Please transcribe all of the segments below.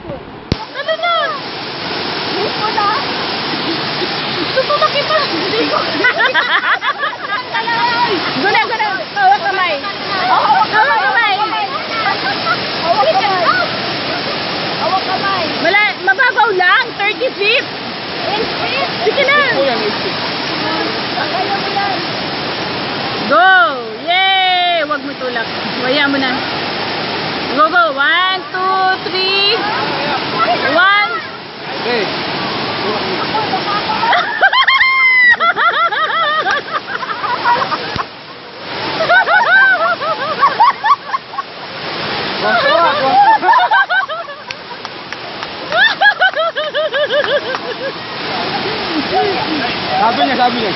Ano na? Gusto na? Tutulak kita. Guna. Hawak kamay. Hawak kamay. Hawak kamay. Mababaw lang. 30 feet. 8 feet? Sige na. Go! Yay! Huwag mo tulak. Waya mo na. Go. 1, 2, 3. 1. Okay. Sabi niya.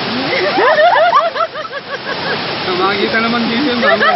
Makikita naman dito yung mama.